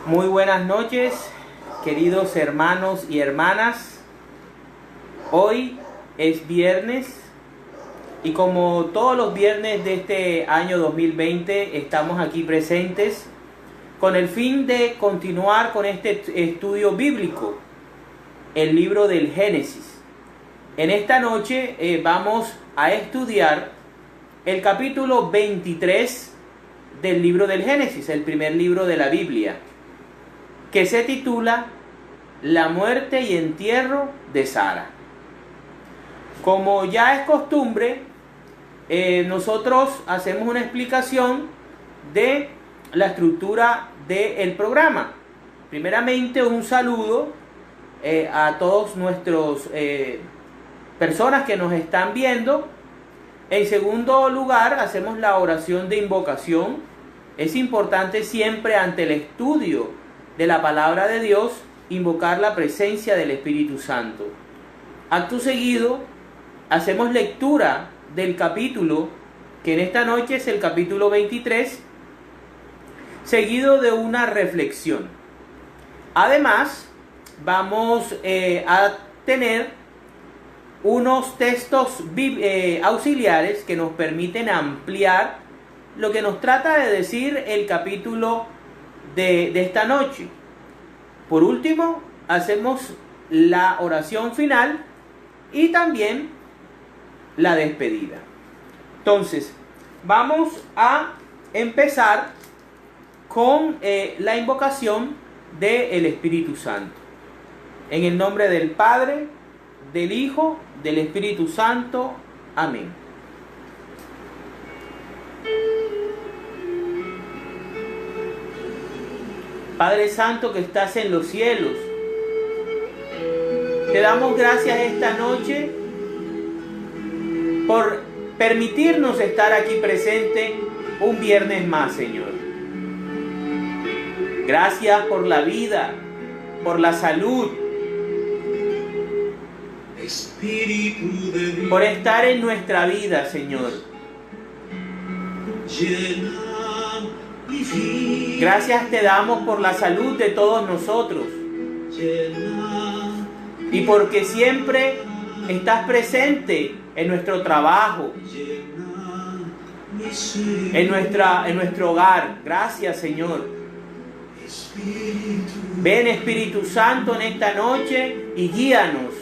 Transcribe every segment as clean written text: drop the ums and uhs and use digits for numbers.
Muy buenas noches, queridos hermanos y hermanas. Hoy es viernes y como todos los viernes de este año 2020 estamos aquí presentes con el fin de continuar con este estudio bíblico, el libro del Génesis. En esta noche vamos a estudiar el capítulo 23 del libro del Génesis, el primer libro de la Biblia, que se titula La muerte y entierro de Sara. Como ya es costumbre, nosotros hacemos una explicación de la estructura del programa. Primeramente, un saludo a todos nuestros personas que nos están viendo. En segundo lugar, hacemos la oración de invocación. Es importante siempre ante el estudio de la palabra de Dios invocar la presencia del Espíritu Santo. Acto seguido, hacemos lectura del capítulo, que en esta noche es el capítulo 23, seguido de una reflexión. Además, vamos a tener unos textos auxiliares que nos permiten ampliar lo que nos trata de decir el capítulo de esta noche. Por último, hacemos la oración final y también la despedida. Entonces, vamos a empezar con la invocación del Espíritu Santo. En el nombre del Padre, del Hijo, del Espíritu Santo. Amén. Padre Santo que estás en los cielos, te damos gracias esta noche por permitirnos estar aquí presente un viernes más, Señor. Gracias por la vida, por la salud, por estar en nuestra vida, Señor. Gracias te damos por la salud de todos nosotros y porque siempre estás presente en nuestro trabajo, en nuestro hogar. Gracias, Señor. Ven, Espíritu Santo, en esta noche y guíanos.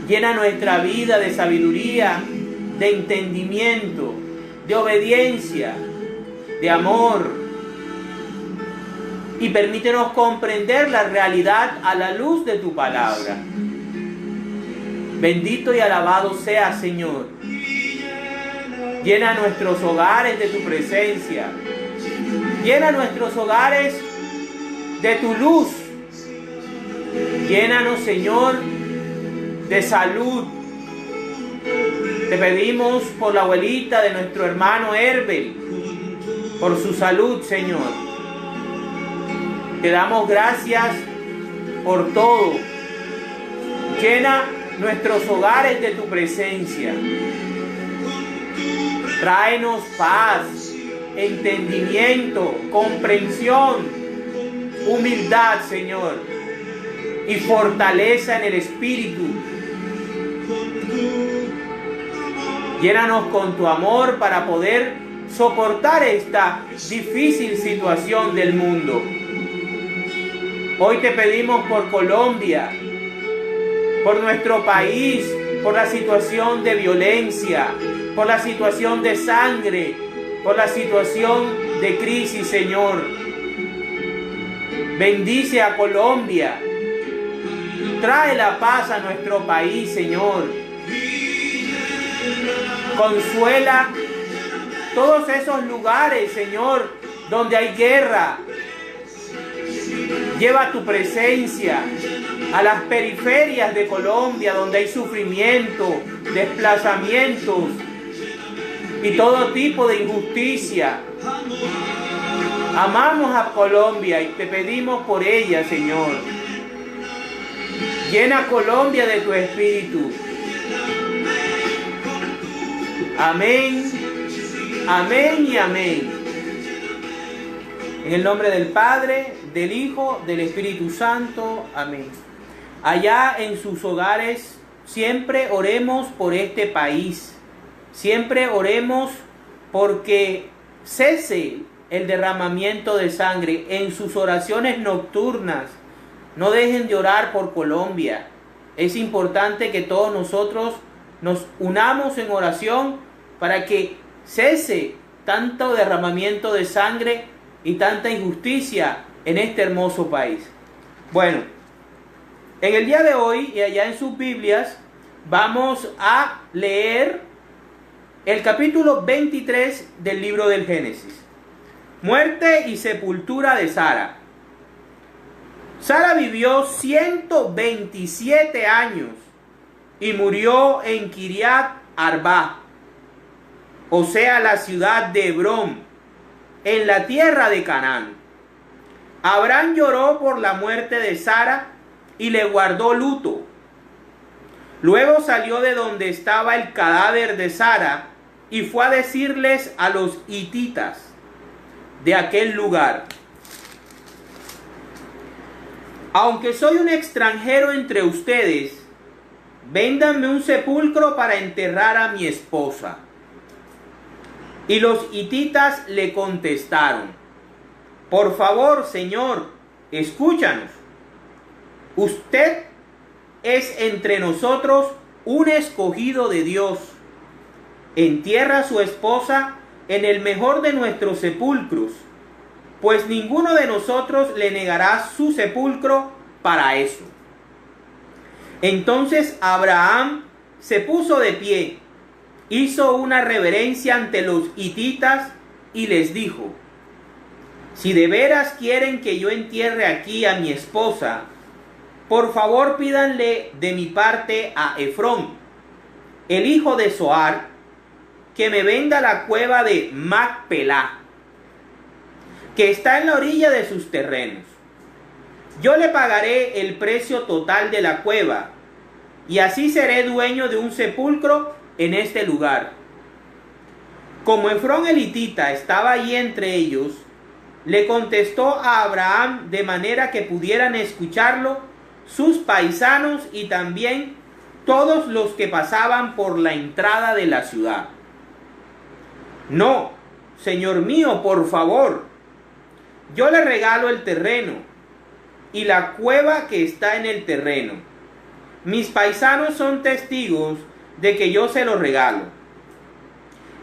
Llena nuestra vida de sabiduría, de entendimiento, de obediencia, de amor, y permítenos comprender la realidad a la luz de tu palabra. Bendito y alabado seas, Señor. Llena nuestros hogares de tu presencia. Llena nuestros hogares de tu luz. Llénanos, Señor, de salud. Te pedimos por la abuelita de nuestro hermano Herbel, por su salud, Señor. Te damos gracias por todo. Llena nuestros hogares de tu presencia. Tráenos paz, entendimiento, comprensión, humildad, Señor, y fortaleza en el espíritu. Llénanos con tu amor para poder soportar esta difícil situación del mundo. Hoy te pedimos por Colombia, por nuestro país, por la situación de violencia, por la situación de sangre, por la situación de crisis, Señor. Bendice a Colombia. Trae la paz a nuestro país, Señor. Consuela todos esos lugares, Señor, donde hay guerra. Lleva tu presencia a las periferias de Colombia, donde hay sufrimiento, desplazamientos y todo tipo de injusticia. Amamos a Colombia y te pedimos por ella, Señor. Llena Colombia de tu espíritu. Amén, amén y amén. En el nombre del Padre, del Hijo, del Espíritu Santo. Amén. Allá en sus hogares, siempre oremos por este país. Siempre oremos porque cese el derramamiento de sangre. En sus oraciones nocturnas, no dejen de orar por Colombia. Es importante que todos nosotros nos unamos en oración para que cese tanto derramamiento de sangre y tanta injusticia en este hermoso país. Bueno, en el día de hoy y allá en sus Biblias vamos a leer el capítulo 23 del libro del Génesis. Muerte y sepultura de Sara. Sara vivió 127 años y murió en Kiriat Arba, o sea, la ciudad de Hebrón, en la tierra de Canaán. Abraham lloró por la muerte de Sara y le guardó luto. Luego salió de donde estaba el cadáver de Sara y fue a decirles a los hititas de aquel lugar: aunque soy un extranjero entre ustedes, véndanme un sepulcro para enterrar a mi esposa. Y los hititas le contestaron: por favor, Señor, escúchanos. Usted es entre nosotros un escogido de Dios. Entierra a su esposa en el mejor de nuestros sepulcros, pues ninguno de nosotros le negará su sepulcro para eso. Entonces Abraham se puso de pie, hizo una reverencia ante los hititas y les dijo: si de veras quieren que yo entierre aquí a mi esposa, por favor pídanle de mi parte a Efrón, el hijo de Zohar, que me venda la cueva de Macpelá, que está en la orilla de sus terrenos. Yo le pagaré el precio total de la cueva, y así seré dueño de un sepulcro en este lugar. Como Efrón el hitita estaba allí entre ellos, le contestó a Abraham de manera que pudieran escucharlo sus paisanos y también todos los que pasaban por la entrada de la ciudad. No, señor mío, por favor, yo le regalo el terreno y la cueva que está en el terreno. Mis paisanos son testigos de que yo se lo regalo.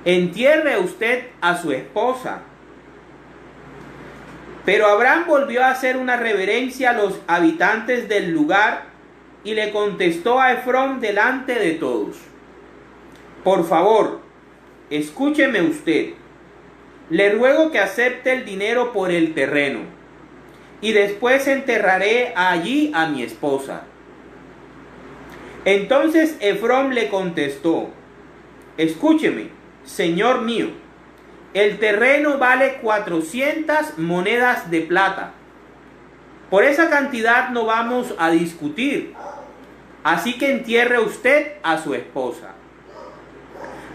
Entierre usted a su esposa. Pero Abraham volvió a hacer una reverencia a los habitantes del lugar y le contestó a Efrón delante de todos: por favor, escúcheme usted. Le ruego que acepte el dinero por el terreno, y después enterraré allí a mi esposa. Entonces Efrón le contestó: escúcheme, señor mío, el terreno vale 400 monedas de plata. Por esa cantidad no vamos a discutir, así que entierre usted a su esposa.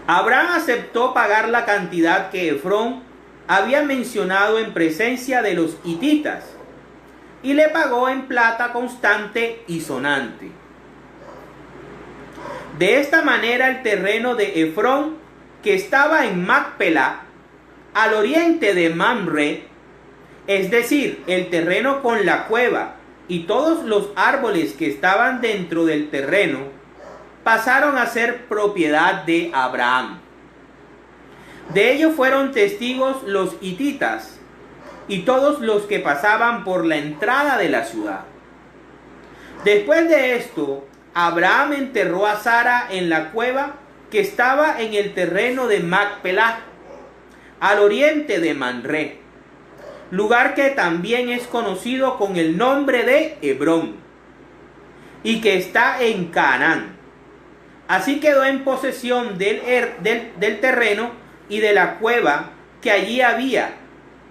Abraham aceptó pagar la cantidad que Efrón había mencionado en presencia de los hititas, y le pagó en plata constante y sonante. De esta manera el terreno de Efrón, que estaba en Macpelá, al oriente de Mamre, es decir, el terreno con la cueva y todos los árboles que estaban dentro del terreno, pasaron a ser propiedad de Abraham. De ello fueron testigos los hititas y todos los que pasaban por la entrada de la ciudad. Después de esto, Abraham enterró a Sara en la cueva que estaba en el terreno de Macpelá, al oriente de Mamre, lugar que también es conocido con el nombre de Hebrón, y que está en Canaán. Así quedó en posesión del terreno y de la cueva que allí había,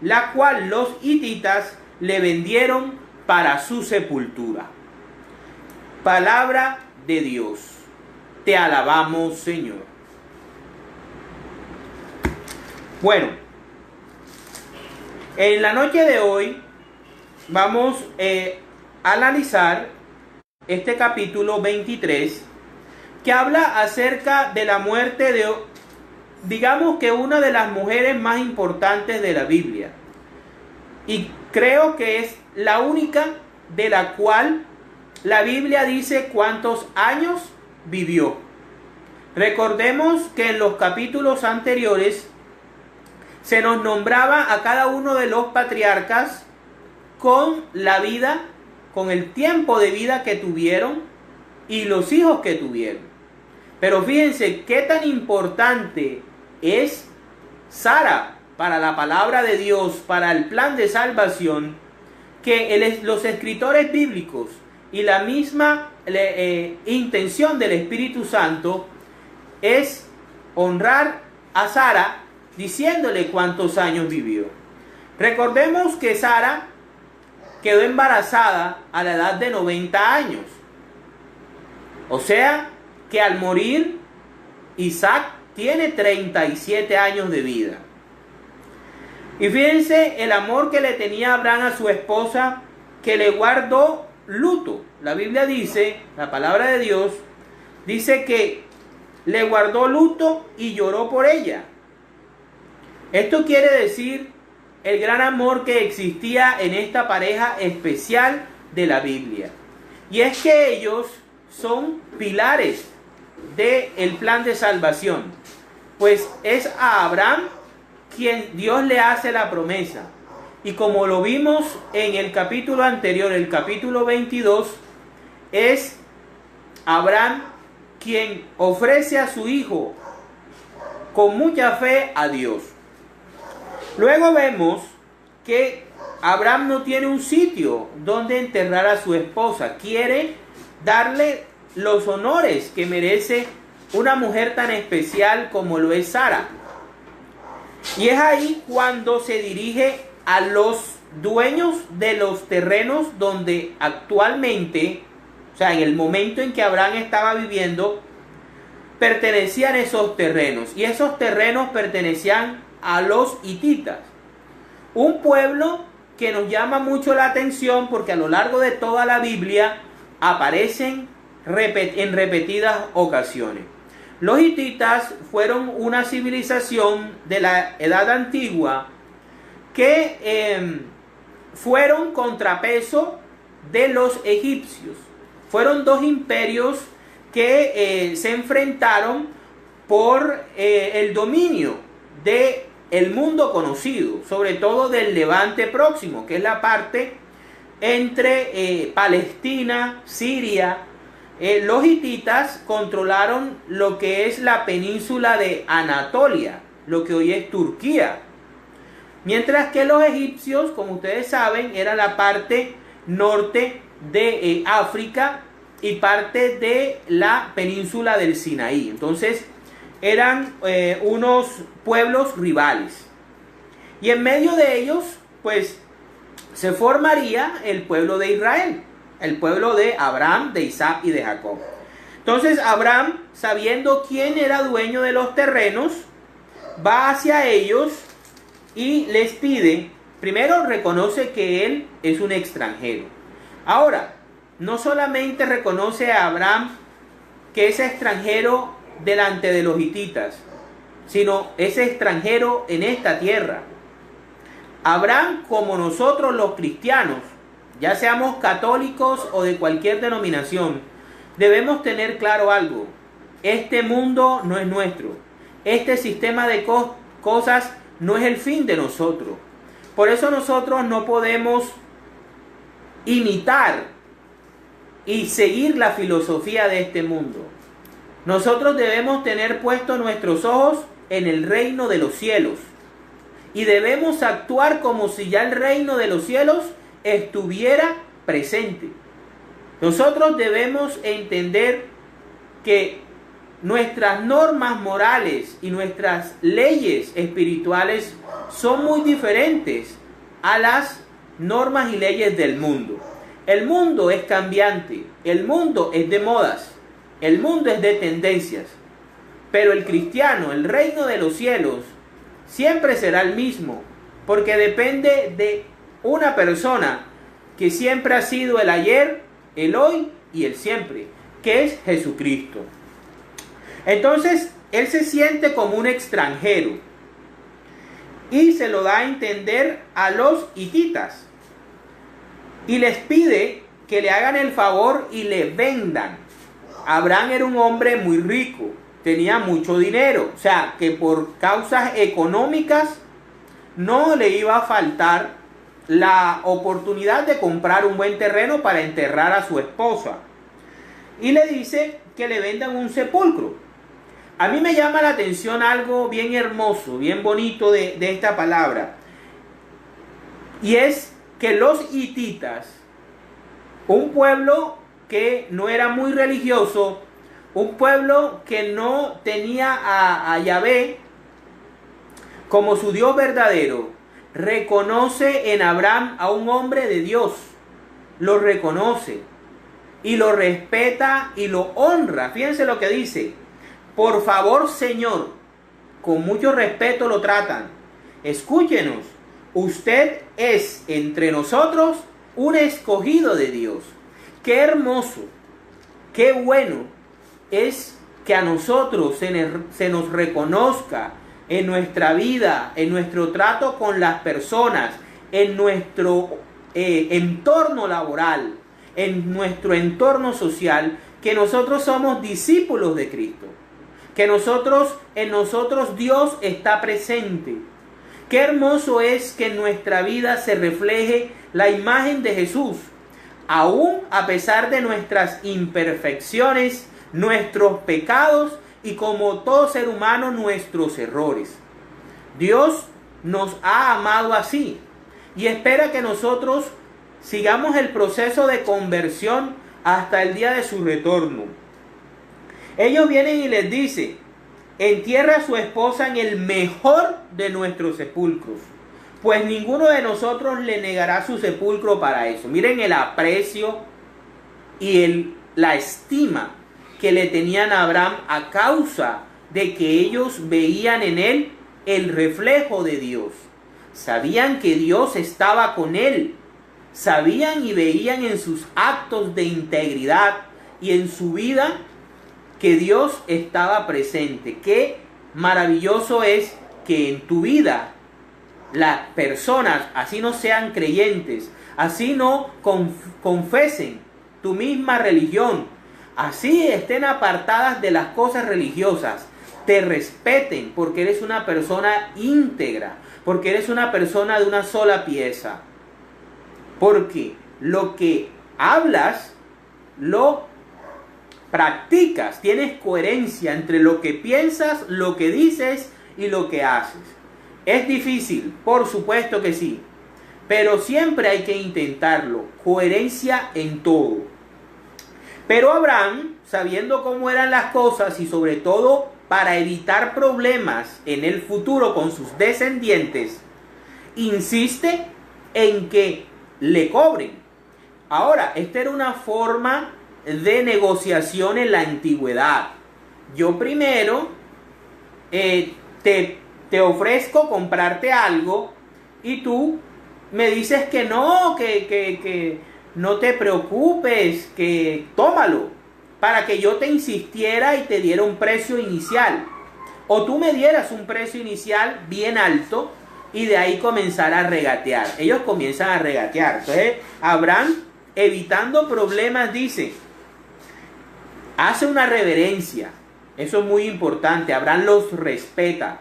la cual los hititas le vendieron para su sepultura. Palabra de Dios. Te alabamos, Señor. Bueno, En la noche de hoy vamos a analizar este capítulo 23 que habla acerca de la muerte de, digamos que una de las mujeres más importantes de la Biblia. Y creo que es la única de la cual la Biblia dice cuántos años vivió. Recordemos que en los capítulos anteriores se nos nombraba a cada uno de los patriarcas con la vida, con el tiempo de vida que tuvieron y los hijos que tuvieron. Pero fíjense qué tan importante es Sara para la palabra de Dios, para el plan de salvación, que los escritores bíblicos y la misma intención del Espíritu Santo es honrar a Sara diciéndole cuántos años vivió. Recordemos que Sara quedó embarazada a la edad de 90 años. O sea que al morir Isaac tiene 37 años de vida. Y fíjense el amor que le tenía Abraham a su esposa, que le guardó luto. La Biblia dice, la palabra de Dios, dice que le guardó luto y lloró por ella. Esto quiere decir el gran amor que existía en esta pareja especial de la Biblia. Y es que ellos son pilares del plan de salvación. Pues es a Abraham quien Dios le hace la promesa. Y como lo vimos en el capítulo anterior, el capítulo 22, es Abraham quien ofrece a su hijo con mucha fe a Dios. Luego vemos que Abraham no tiene un sitio donde enterrar a su esposa. Quiere darle los honores que merece una mujer tan especial como lo es Sara. Y es ahí cuando se dirige a los dueños de los terrenos donde actualmente, o sea, en el momento en que Abraham estaba viviendo, pertenecían esos terrenos. Y esos terrenos pertenecían a los hititas. Un pueblo que nos llama mucho la atención porque a lo largo de toda la Biblia aparecen en repetidas ocasiones. Los hititas fueron una civilización de la Edad Antigua que fueron contrapeso de los egipcios. Fueron dos imperios que se enfrentaron por el dominio del mundo conocido, sobre todo del Levante próximo, que es la parte entre Palestina, Siria. Los hititas controlaron lo que es la península de Anatolia, lo que hoy es Turquía. Mientras que los egipcios, como ustedes saben, eran la parte norte de África y parte de la península del Sinaí. Entonces, eran unos pueblos rivales. Y en medio de ellos, pues, se formaría el pueblo de Israel. El pueblo de Abraham, de Isaac y de Jacob. Entonces Abraham, sabiendo quién era dueño de los terrenos, va hacia ellos y les pide, primero reconoce que él es un extranjero. Ahora, no solamente reconoce a Abraham que es extranjero delante de los hititas, sino es extranjero en esta tierra. Abraham, como nosotros los cristianos, ya seamos católicos o de cualquier denominación, debemos tener claro algo. Este mundo no es nuestro. Este sistema de cosas no es el fin de nosotros. Por eso nosotros no podemos imitar y seguir la filosofía de este mundo. Nosotros debemos tener puestos nuestros ojos en el reino de los cielos. Y debemos actuar como si ya el reino de los cielos estuviera presente. Nosotros debemos entender que nuestras normas morales y nuestras leyes espirituales son muy diferentes a las normas y leyes del mundo. El mundo es cambiante, el mundo es de modas, el mundo es de tendencias, pero el cristiano, el reino de los cielos, siempre será el mismo. porque depende de una persona que siempre ha sido el ayer, el hoy y el siempre, que es Jesucristo. Entonces, él se siente como un extranjero y se lo da a entender a los hititas y les pide que le hagan el favor y le vendan. Abraham era un hombre muy rico, tenía mucho dinero, o sea que por causas económicas no le iba a faltar la oportunidad de comprar un buen terreno para enterrar a su esposa. Y le dice que le vendan un sepulcro. A mí me llama la atención algo bien hermoso, bien bonito de esta palabra. Y es que los hititas, un pueblo que no era muy religioso, un pueblo que no tenía a Yahvé como su Dios verdadero, reconoce en Abraham a un hombre de Dios, lo reconoce y lo respeta y lo honra. Fíjense lo que dice: por favor, Señor, con mucho respeto lo tratan. Escúchenos, usted es entre nosotros un escogido de Dios. Qué hermoso, qué bueno es que a nosotros se nos reconozca en nuestra vida, en nuestro trato con las personas, en nuestro entorno laboral, en nuestro entorno social, que nosotros somos discípulos de Cristo, que en nosotros Dios está presente. Qué hermoso es que en nuestra vida se refleje la imagen de Jesús, aún a pesar de nuestras imperfecciones, nuestros pecados y, como todo ser humano, nuestros errores. Dios nos ha amado así y espera que nosotros sigamos el proceso de conversión hasta el día de su retorno. Ellos vienen y les dicen: entierra a su esposa en el mejor de nuestros sepulcros, pues ninguno de nosotros le negará su sepulcro para eso. Miren el aprecio y la estima que le tenían a Abraham a causa de que ellos veían en él el reflejo de Dios. Sabían que Dios estaba con él. Sabían y veían en sus actos de integridad y en su vida que Dios estaba presente. Qué maravilloso es que en tu vida las personas, así no sean creyentes, así no confesen tu misma religión, así estén apartadas de las cosas religiosas, te respeten porque eres una persona íntegra, porque eres una persona de una sola pieza. Porque lo que hablas, lo practicas, tienes coherencia entre lo que piensas, lo que dices y lo que haces. ¿Es difícil? Por supuesto que sí, pero siempre hay que intentarlo, coherencia en todo. Pero Abraham, sabiendo cómo eran las cosas y sobre todo para evitar problemas en el futuro con sus descendientes, insiste en que le cobren. Ahora, esta era una forma de negociación en la antigüedad. Yo primero te ofrezco comprarte algo y tú me dices que no, que no te preocupes, que tómalo, para que yo te insistiera y te diera un precio inicial. O tú me dieras un precio inicial bien alto y de ahí comenzar a regatear. Ellos comienzan a regatear. Entonces Abraham, evitando problemas, dice, hace una reverencia. Eso es muy importante. Abraham los respeta.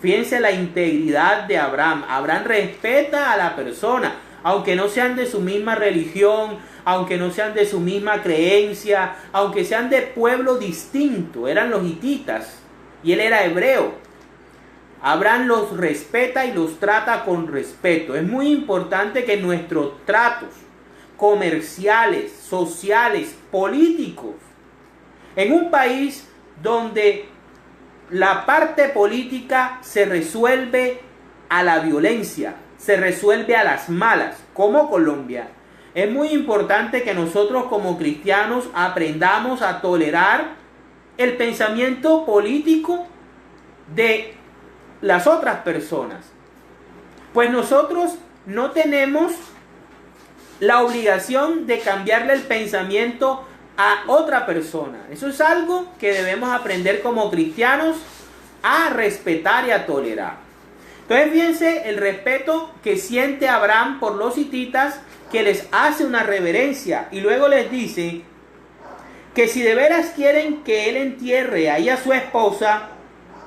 Fíjense la integridad de Abraham. Abraham respeta a la persona, aunque no sean de su misma religión, aunque no sean de su misma creencia, aunque sean de pueblo distinto. Eran los hititas y él era hebreo. Abraham los respeta y los trata con respeto. Es muy importante que nuestros tratos comerciales, sociales, políticos, en un país donde la parte política se resuelve a la violencia, se resuelve a las malas, como Colombia, es muy importante que nosotros como cristianos aprendamos a tolerar el pensamiento político de las otras personas. Pues nosotros no tenemos la obligación de cambiarle el pensamiento a otra persona. Eso es algo que debemos aprender como cristianos a respetar y a tolerar. Entonces fíjense el respeto que siente Abraham por los hititas, que les hace una reverencia y luego les dice que si de veras quieren que él entierre ahí a su esposa,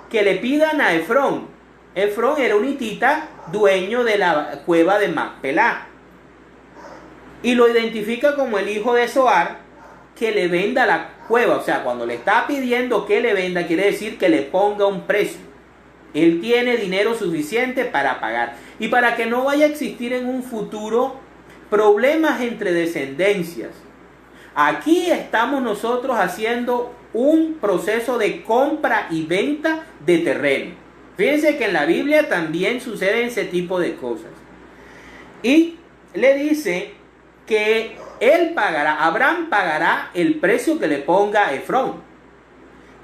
que le pidan a Efrón. Efrón era un hitita dueño de la cueva de Macpelá y lo identifica como el hijo de Zoar, que le venda la cueva. O sea, cuando le está pidiendo que le venda, quiere decir que le ponga un precio. Él tiene dinero suficiente para pagar. Y para que no vaya a existir en un futuro problemas entre descendencias. Aquí estamos nosotros haciendo un proceso de compra y venta de terreno. Fíjense que en la Biblia también suceden ese tipo de cosas. Y le dice que él pagará, Abraham pagará el precio que le ponga Efrón.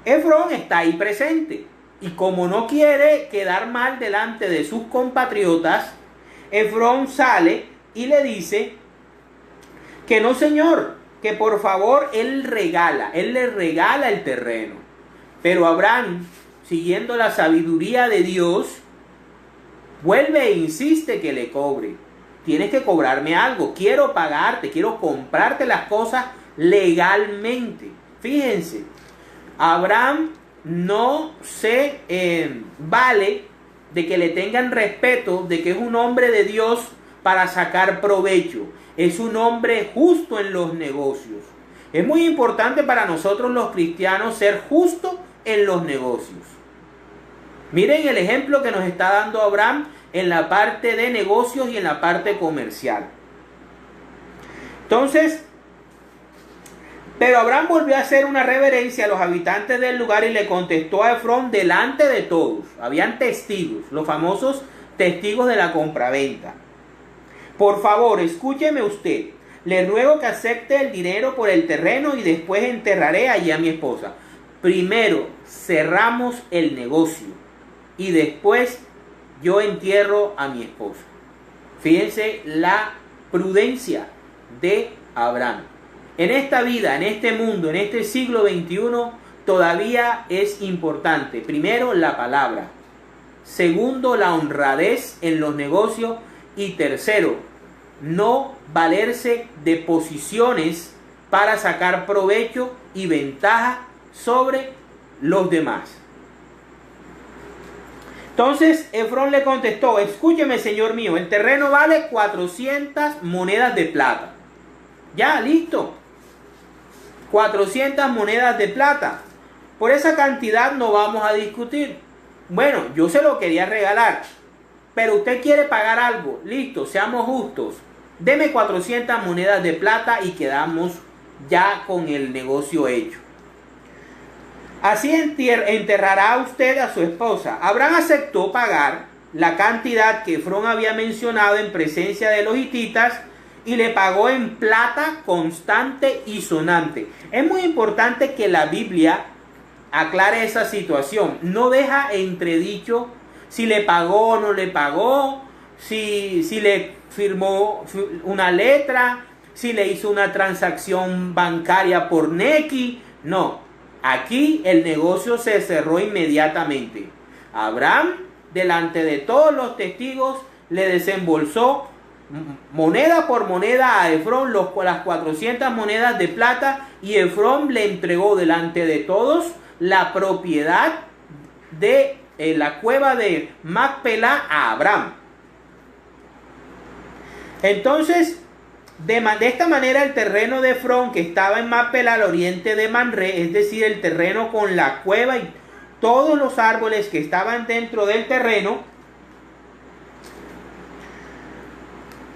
Efrón está ahí presente. Y como no quiere quedar mal delante de sus compatriotas, Efrón sale y le dice que no, señor, que por favor él le regala el terreno. Pero Abraham, siguiendo la sabiduría de Dios, vuelve e insiste que le cobre. Tienes que cobrarme algo, quiero pagarte, quiero comprarte las cosas legalmente. Fíjense, Abraham no se vale de que le tengan respeto, de que es un hombre de Dios para sacar provecho. Es un hombre justo en los negocios. Es muy importante para nosotros los cristianos ser justos en los negocios. Miren el ejemplo que nos está dando Abraham en la parte de negocios y en la parte comercial. Entonces, pero Abraham volvió a hacer una reverencia a los habitantes del lugar y le contestó a Efrón delante de todos. Habían testigos, los famosos testigos de la compraventa. Por favor, escúcheme usted. Le ruego que acepte el dinero por el terreno y después enterraré allí a mi esposa. Primero cerramos el negocio y después yo entierro a mi esposa. Fíjense la prudencia de Abraham. En esta vida, en este mundo, en este siglo XXI, todavía es importante. Primero, la palabra. Segundo, la honradez en los negocios. Y tercero, no valerse de posiciones para sacar provecho y ventaja sobre los demás. Entonces Efrón le contestó: escúcheme, señor mío, el terreno vale 400 monedas de plata. Ya, listo. 400 monedas de plata. Por esa cantidad no vamos a discutir. Bueno, yo se lo quería regalar, pero usted quiere pagar algo. Listo, seamos justos. Deme 400 monedas de plata y quedamos ya con el negocio hecho. Así enterrará usted a su esposa. Abraham aceptó pagar la cantidad que Efrón había mencionado en presencia de los hititas y le pagó en plata constante y sonante. Es muy importante que la Biblia aclare esa situación. No deja entredicho si le pagó o no le pagó, si le firmó una letra, si le hizo una transacción bancaria por Nequi. No, aquí el negocio se cerró inmediatamente. Abraham, delante de todos los testigos, le desembolsó moneda por moneda a Efrón las 400 monedas de plata, y Efrón le entregó delante de todos la propiedad de la cueva de Macpelá a Abraham. Entonces, de esta manera el terreno de Efrón, que estaba en Macpelá al oriente de Mamre, es decir, el terreno con la cueva y todos los árboles que estaban dentro del terreno,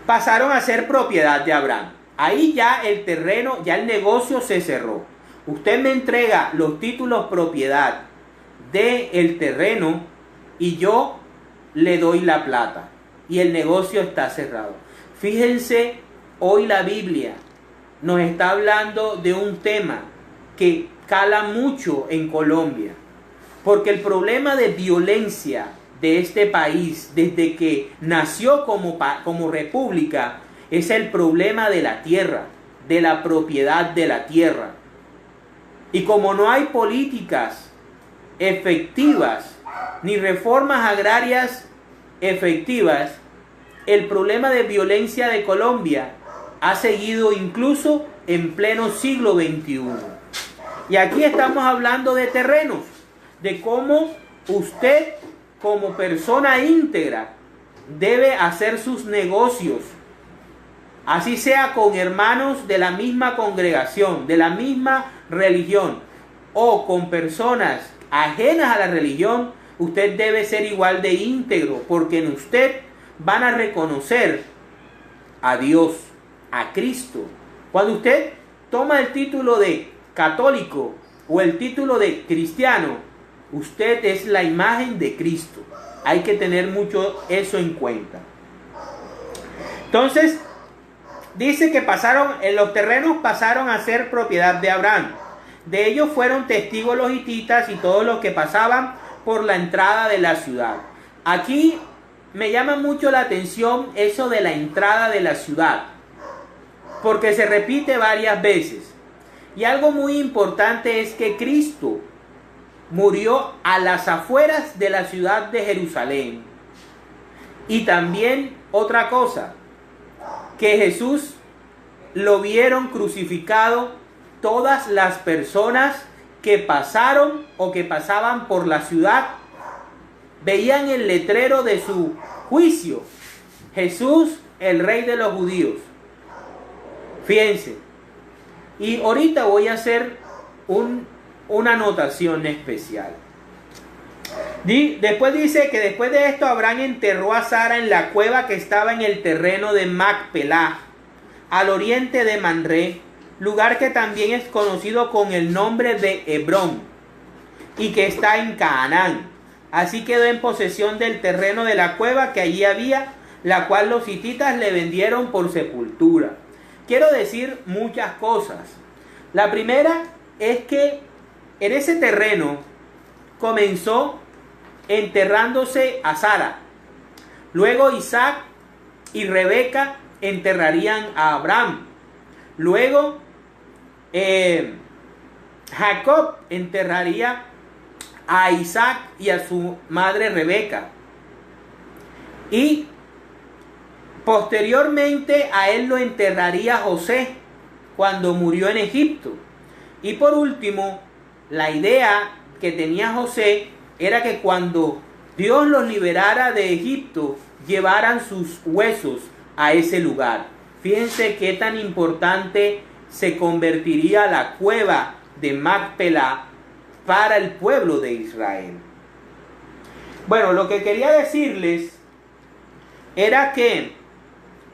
pasaron a ser propiedad de Abraham. Ahí ya el terreno, ya el negocio se cerró. Usted me entrega los títulos propiedad del terreno y yo le doy la plata. Y el negocio está cerrado. Fíjense, hoy la Biblia nos está hablando de un tema que cala mucho en Colombia. Porque el problema de violencia de este país desde que nació como república es el problema de la tierra, de la propiedad de la tierra. Y como no hay políticas efectivas ni reformas agrarias efectivas, el problema de violencia de Colombia ha seguido incluso en pleno siglo XXI. Y aquí estamos hablando de terrenos, de cómo usted como persona íntegra debe hacer sus negocios, así sea con hermanos de la misma congregación, de la misma religión, o con personas ajenas a la religión. Usted debe ser igual de íntegro, porque en usted van a reconocer a Dios, a Cristo. Cuando usted toma el título de católico o el título de cristiano, usted es la imagen de Cristo. Hay que tener mucho eso en cuenta. Entonces, dice que los terrenos pasaron a ser propiedad de Abraham. De ellos fueron testigos los hititas y todos los que pasaban por la entrada de la ciudad. Aquí me llama mucho la atención eso de la entrada de la ciudad, porque se repite varias veces. Y algo muy importante es que Cristo murió a las afueras de la ciudad de Jerusalén. Y también otra cosa, que Jesús lo vieron crucificado todas las personas que pasaron o que pasaban por la ciudad. Veían el letrero de su juicio: Jesús, el Rey de los judíos. Fíjense. Y ahorita voy a hacer una anotación especial. Después dice que después de esto Abraham enterró a Sara en la cueva que estaba en el terreno de Macpelá, al oriente de Manré, lugar que también es conocido con el nombre de Hebrón, y que está en Canaán. Así quedó en posesión del terreno de la cueva que allí había, la cual los hititas le vendieron por sepultura. Quiero decir muchas cosas. La primera es que en ese terreno comenzó enterrándose a Sara. Luego Isaac y Rebeca enterrarían a Abraham. Luego Jacob enterraría a Isaac y a su madre Rebeca. Y posteriormente a él lo enterraría José cuando murió en Egipto. Y por último, la idea que tenía José era que cuando Dios los liberara de Egipto, llevaran sus huesos a ese lugar. Fíjense qué tan importante se convertiría la cueva de Macpelá para el pueblo de Israel. Bueno, lo que quería decirles era que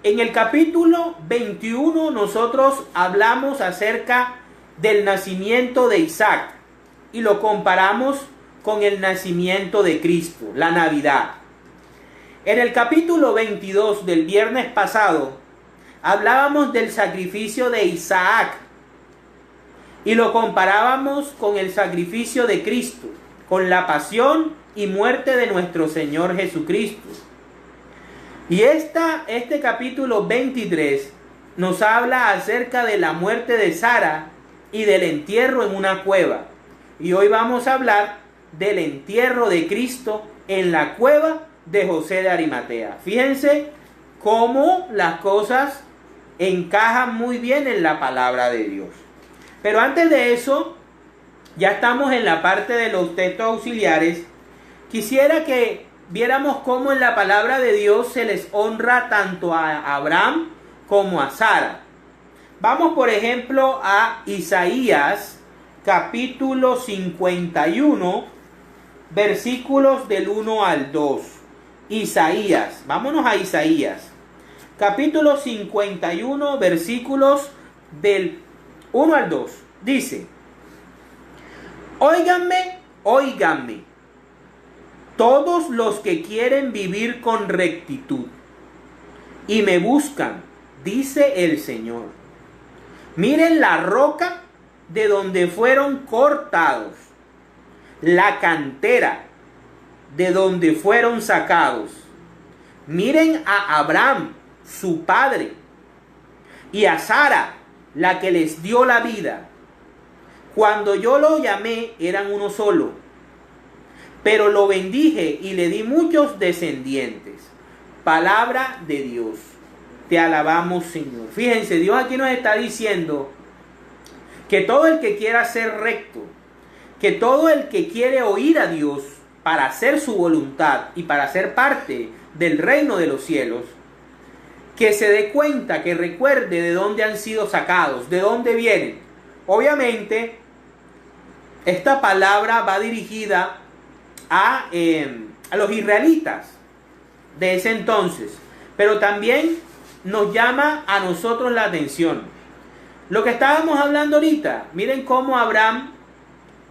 en el capítulo 21 nosotros hablamos acerca del nacimiento de Isaac y lo comparamos con el nacimiento de Cristo, la Navidad. En el capítulo 22 del viernes pasado hablábamos del sacrificio de Isaac y lo comparábamos con el sacrificio de Cristo, con la pasión y muerte de nuestro Señor Jesucristo. Y este capítulo 23 nos habla acerca de la muerte de Sara y del entierro en una cueva. Y hoy vamos a hablar del entierro de Cristo en la cueva de José de Arimatea. Fíjense cómo las cosas encajan muy bien en la palabra de Dios. Pero antes de eso, ya estamos en la parte de los textos auxiliares. Quisiera que viéramos cómo en la palabra de Dios se les honra tanto a Abraham como a Sara. Vamos, por ejemplo, a Isaías, capítulo 51, versículos del 1 al 2. Isaías, vámonos a Isaías, capítulo 51, versículos del 1 al 2. Dice: Óiganme, óiganme, todos los que quieren vivir con rectitud y me buscan, dice el Señor. Miren la roca de donde fueron cortados, la cantera de donde fueron sacados. Miren a Abraham, su padre, y a Sara, la que les dio la vida. Cuando yo lo llamé, eran uno solo, pero lo bendije y le di muchos descendientes. Palabra de Dios. Te alabamos, Señor. Fíjense, Dios aquí nos está diciendo que todo el que quiera ser recto, que todo el que quiere oír a Dios para hacer su voluntad y para ser parte del reino de los cielos, que se dé cuenta, que recuerde de dónde han sido sacados, de dónde vienen. Obviamente, esta palabra va dirigida a los israelitas de ese entonces, pero también nos llama a nosotros la atención. Lo que estábamos hablando ahorita, miren cómo Abraham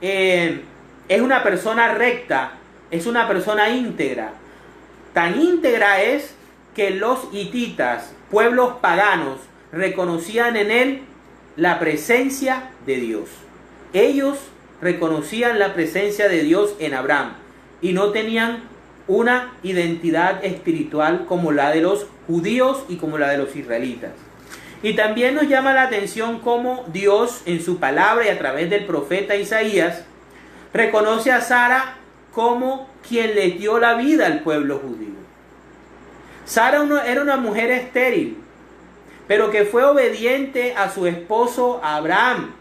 es una persona recta, es una persona íntegra. Tan íntegra es que los hititas, pueblos paganos, reconocían en él la presencia de Dios. Ellos reconocían la presencia de Dios en Abraham y no tenían una identidad espiritual como la de los judíos y como la de los israelitas. Y también nos llama la atención cómo Dios en su palabra y a través del profeta Isaías reconoce a Sara como quien le dio la vida al pueblo judío. Sara era una mujer estéril, pero que fue obediente a su esposo Abraham.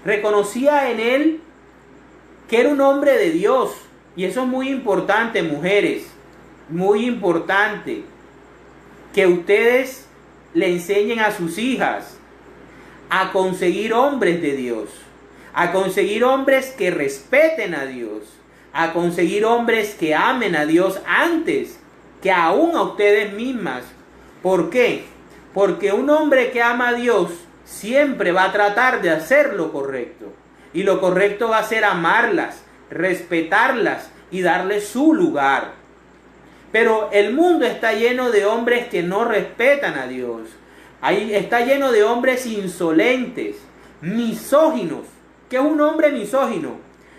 Reconocía en él que era un hombre de Dios. Y eso es muy importante, mujeres. Muy importante que ustedes le enseñen a sus hijas a conseguir hombres de Dios, a conseguir hombres que respeten a Dios, a conseguir hombres que amen a Dios antes que aún a ustedes mismas. ¿Por qué? Porque un hombre que ama a Dios siempre va a tratar de hacer lo correcto. Y lo correcto va a ser amarlas, respetarlas y darles su lugar. Pero el mundo está lleno de hombres que no respetan a Dios. Ahí está lleno de hombres insolentes, misóginos. ¿Qué es un hombre misógino?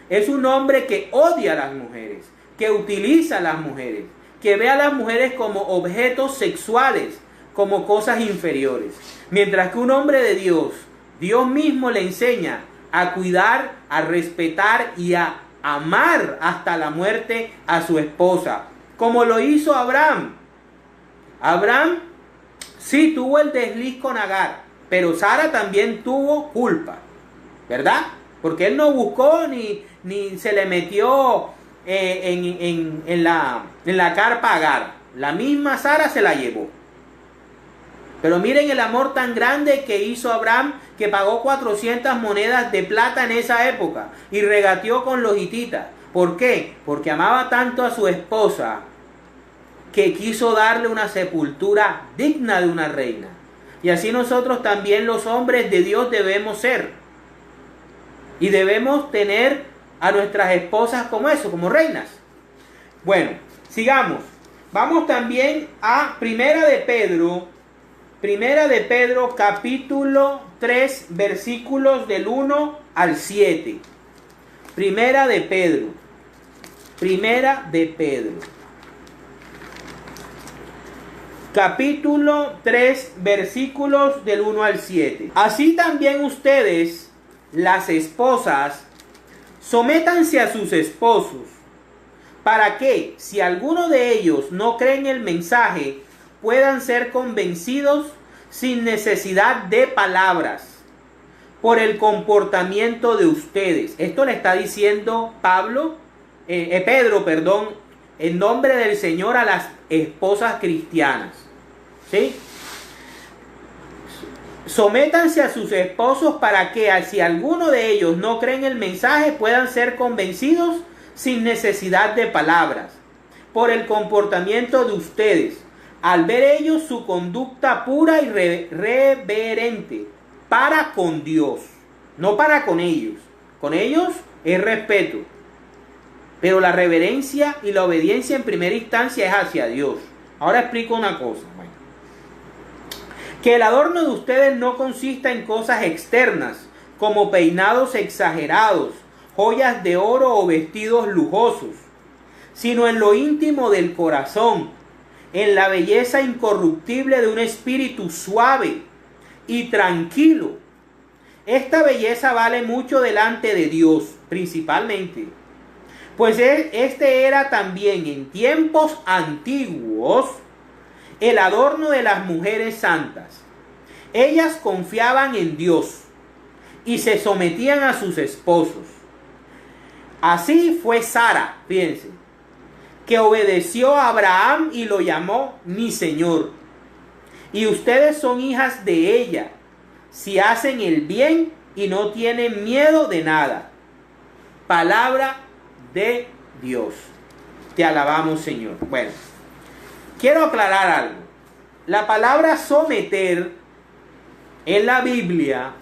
Es un hombre que odia a las mujeres, que utiliza a las mujeres, que ve a las mujeres como objetos sexuales, como cosas inferiores. Mientras que un hombre de Dios, Dios mismo le enseña a cuidar, a respetar y a amar hasta la muerte a su esposa, como lo hizo Abraham. Abraham sí tuvo el desliz con Agar, pero Sara también tuvo culpa, ¿verdad? Porque él no buscó ni se le metió en la carpa a Agar. La misma Sara se la llevó. Pero miren el amor tan grande que hizo Abraham, que pagó 400 monedas de plata en esa época y regateó con los hititas. ¿Por qué? Porque amaba tanto a su esposa que quiso darle una sepultura digna de una reina. Y así nosotros también, los hombres de Dios, debemos ser. Y debemos tener a nuestras esposas como eso, como reinas. Bueno, sigamos. Vamos también a Primera de Pedro, capítulo 3, versículos del 1 al 7. Primera de Pedro. Capítulo 3, versículos del 1 al 7. Así también ustedes, las esposas, sométanse a sus esposos, para que, si alguno de ellos no cree en el mensaje, puedan ser convencidos sin necesidad de palabras por el comportamiento de ustedes. Esto le está diciendo Pedro, en nombre del Señor a las esposas cristianas. ¿Sí? Sométanse a sus esposos para que, si alguno de ellos no cree en el mensaje, puedan ser convencidos sin necesidad de palabras por el comportamiento de ustedes, al ver ellos su conducta pura y reverente para con Dios, no para con ellos. Con ellos es respeto, pero la reverencia y la obediencia en primera instancia es hacia Dios. Ahora explico una cosa. Que el adorno de ustedes no consista en cosas externas, como peinados exagerados, joyas de oro o vestidos lujosos, sino en lo íntimo del corazón, en la belleza incorruptible de un espíritu suave y tranquilo. Esta belleza vale mucho delante de Dios, principalmente, pues este era también en tiempos antiguos el adorno de las mujeres santas. Ellas confiaban en Dios y se sometían a sus esposos. Así fue Sara, fíjense, que obedeció a Abraham y lo llamó mi Señor. Y ustedes son hijas de ella, si hacen el bien y no tienen miedo de nada. Palabra de Dios. Te alabamos, Señor. Bueno, quiero aclarar algo. La palabra someter en la Biblia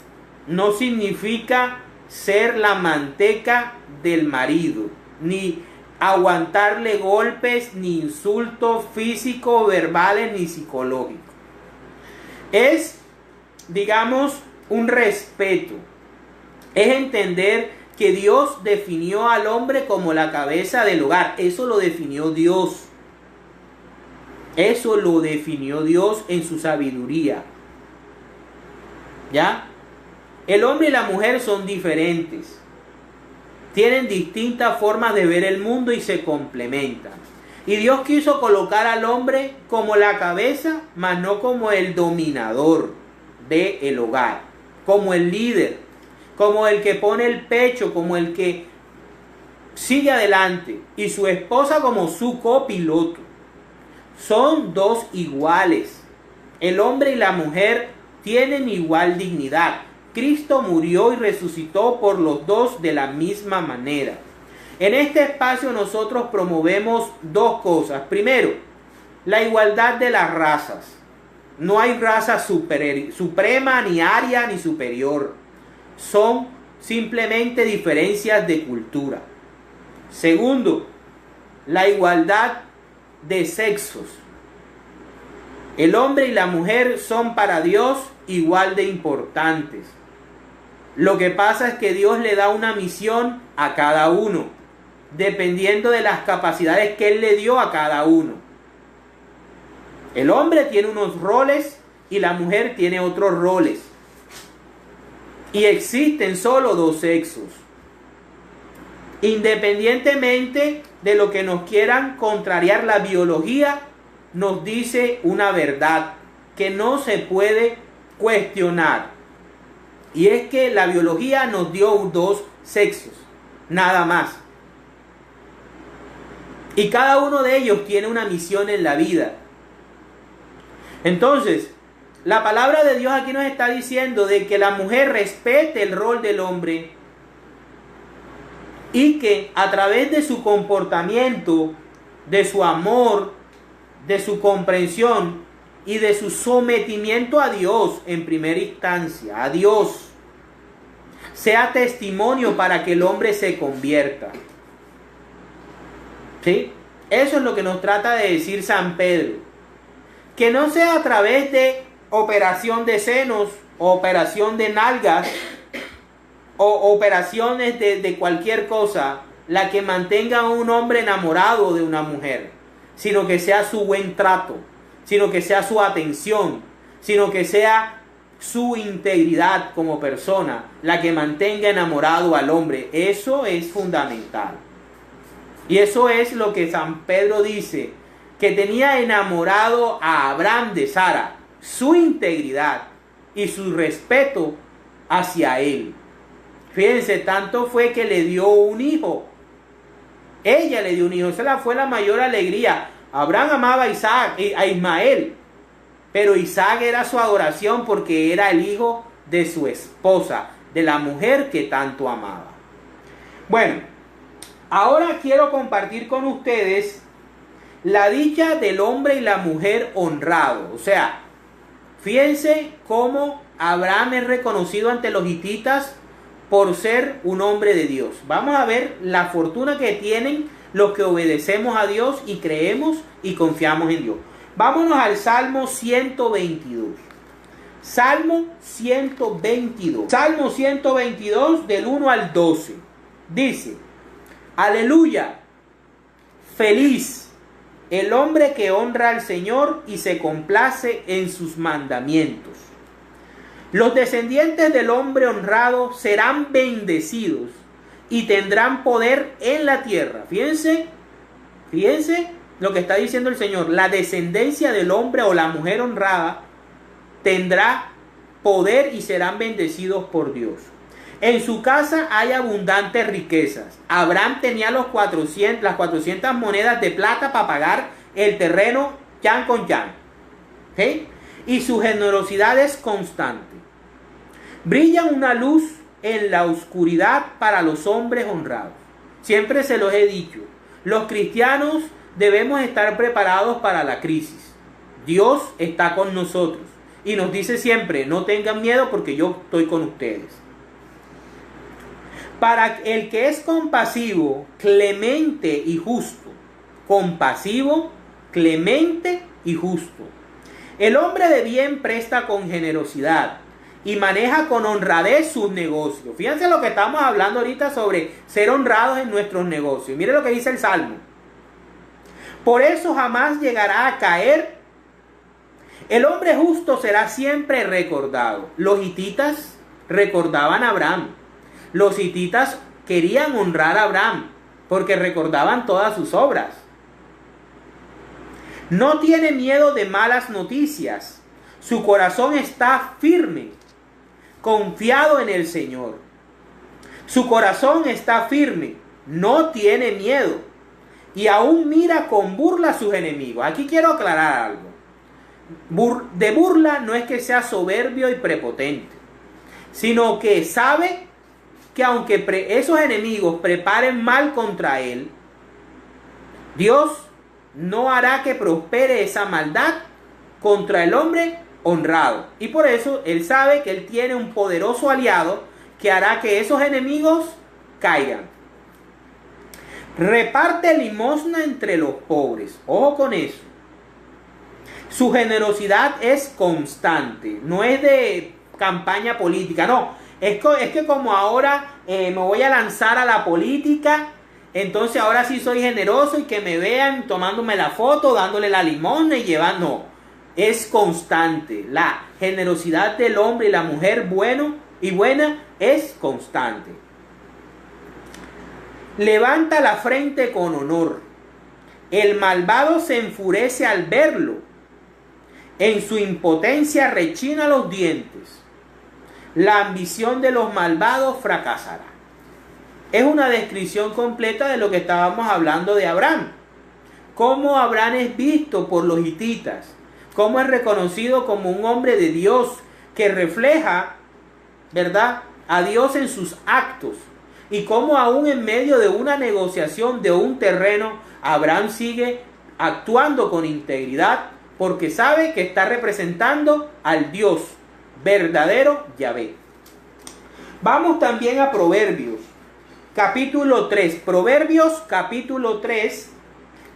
no significa ser la manteca del marido, ni aguantarle golpes, ni insultos físicos, verbales, ni psicológicos. Es, digamos, un respeto. Es entender que Dios definió al hombre como la cabeza del hogar. Eso lo definió Dios. Eso lo definió Dios en su sabiduría. ¿Ya? El hombre y la mujer son diferentes. Tienen distintas formas de ver el mundo y se complementan. Y Dios quiso colocar al hombre como la cabeza, mas no como el dominador del hogar, como el líder, como el que pone el pecho, como el que sigue adelante, y su esposa como su copiloto. Son dos iguales. El hombre y la mujer tienen igual dignidad. Cristo murió y resucitó por los dos de la misma manera. En este espacio nosotros promovemos dos cosas. Primero, la igualdad de las razas. No hay raza suprema, ni aria, ni superior. Son simplemente diferencias de cultura. Segundo, la igualdad de sexos. El hombre y la mujer son para Dios igual de importantes. Lo que pasa es que Dios le da una misión a cada uno, dependiendo de las capacidades que Él le dio a cada uno. El hombre tiene unos roles y la mujer tiene otros roles. Y existen solo dos sexos. Independientemente de lo que nos quieran contrariar, la biología nos dice una verdad que no se puede cuestionar. Y es que la biología nos dio dos sexos, nada más. Y cada uno de ellos tiene una misión en la vida. Entonces, la palabra de Dios aquí nos está diciendo de que la mujer respete el rol del hombre y que a través de su comportamiento, de su amor, de su comprensión y de su sometimiento a Dios en primera instancia, a Dios, sea testimonio para que el hombre se convierta. ¿Sí? Eso es lo que nos trata de decir San Pedro. Que no sea a través de operación de senos, o operación de nalgas, o operaciones de cualquier cosa, la que mantenga a un hombre enamorado de una mujer, sino que sea su buen trato, sino que sea su atención, sino que sea su integridad como persona la que mantenga enamorado al hombre. Eso es fundamental. Y eso es lo que San Pedro dice, que tenía enamorado a Abraham de Sara, su integridad y su respeto hacia él. Fíjense, tanto fue que le dio un hijo. Ella le dio un hijo. Esa fue la mayor alegría. Abraham amaba a Ismael, pero Isaac era su adoración porque era el hijo de su esposa, de la mujer que tanto amaba. Bueno, ahora quiero compartir con ustedes la dicha del hombre y la mujer honrado. O sea, fíjense cómo Abraham es reconocido ante los hititas por ser un hombre de Dios. Vamos a ver la fortuna que tienen los que obedecemos a Dios y creemos y confiamos en Dios. Vámonos al Salmo 122. Salmo 122. Salmo 122 del 1 al 12. Dice: Aleluya. Feliz el hombre que honra al Señor y se complace en sus mandamientos. Los descendientes del hombre honrado serán bendecidos y tendrán poder en la tierra. Fíjense lo que está diciendo el Señor. La descendencia del hombre o la mujer honrada tendrá poder y serán bendecidos por Dios. En su casa hay abundantes riquezas. Abraham tenía las 400 monedas de plata para pagar el terreno yan con yan. ¿Okay? Y su generosidad es constante. Brilla una luz en la oscuridad para los hombres honrados. Siempre se los he dicho. Los cristianos debemos estar preparados para la crisis. Dios está con nosotros. Y nos dice siempre, no tengan miedo porque yo estoy con ustedes. Para el que es compasivo, clemente y justo. Compasivo, clemente y justo. El hombre de bien presta con generosidad y maneja con honradez sus negocios. Fíjense lo que estamos hablando ahorita sobre ser honrados en nuestros negocios. Mire lo que dice el Salmo. Por eso jamás llegará a caer. El hombre justo será siempre recordado. Los hititas recordaban a Abraham. Los hititas querían honrar a Abraham porque recordaban todas sus obras. No tiene miedo de malas noticias. Su corazón está firme, confiado en el Señor. Su corazón está firme, no tiene miedo y aún mira con burla a sus enemigos. Aquí quiero aclarar algo. De burla no es que sea soberbio y prepotente, sino que sabe que aunque esos enemigos preparen mal contra él, Dios no hará que prospere esa maldad contra el hombre honrado. Y por eso él sabe que él tiene un poderoso aliado que hará que esos enemigos caigan. Reparte limosna entre los pobres. Ojo con eso. Su generosidad es constante. No es de campaña política. No. Es que como ahora me voy a lanzar a la política, entonces ahora sí soy generoso y que me vean tomándome la foto, dándole la limosna y llevando. No. Es constante. La generosidad del hombre y la mujer buena es constante. Levanta la frente con honor. El malvado se enfurece al verlo. En su impotencia rechina los dientes. La ambición de los malvados fracasará. Es una descripción completa de lo que estábamos hablando de Abraham. Cómo Abraham es visto por los hititas. Cómo es reconocido como un hombre de Dios que refleja, ¿verdad?, a Dios en sus actos. Y cómo aún en medio de una negociación de un terreno, Abraham sigue actuando con integridad porque sabe que está representando al Dios verdadero Yahvé. Vamos también a Proverbios, capítulo 3. Proverbios, capítulo 3,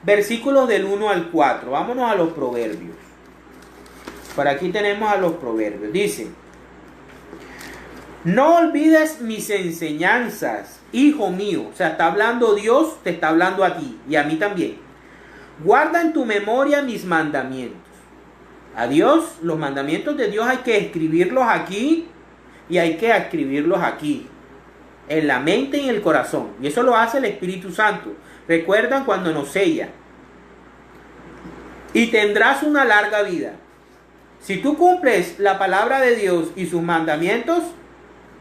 versículos del 1 al 4. Vámonos a los Proverbios. Por aquí tenemos a los Proverbios. Dice: no olvides mis enseñanzas, hijo mío. O sea, está hablando Dios, te está hablando a ti y a mí también. Guarda en tu memoria mis mandamientos. A Dios, los mandamientos de Dios hay que escribirlos aquí y hay que escribirlos aquí, en la mente y en el corazón. Y eso lo hace el Espíritu Santo. Recuerdan cuando nos sella. Y tendrás una larga vida. Si tú cumples la palabra de Dios y sus mandamientos,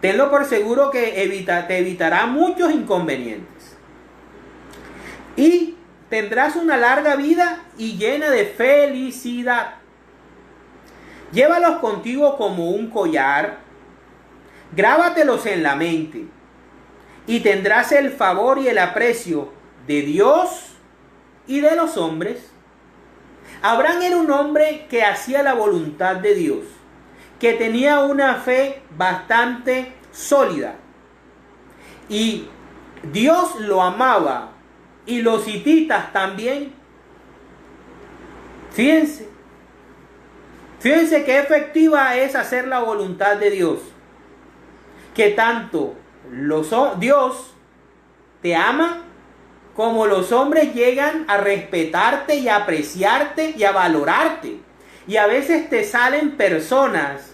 tenlo por seguro que te evitará muchos inconvenientes. Y tendrás una larga vida y llena de felicidad. Llévalos contigo como un collar, grábatelos en la mente, y tendrás el favor y el aprecio de Dios y de los hombres. Abraham era un hombre que hacía la voluntad de Dios, que tenía una fe bastante sólida, y Dios lo amaba, y los hititas también. Fíjense qué efectiva es hacer la voluntad de Dios. Que tanto Dios te ama como los hombres llegan a respetarte y a apreciarte y a valorarte. Y a veces te salen personas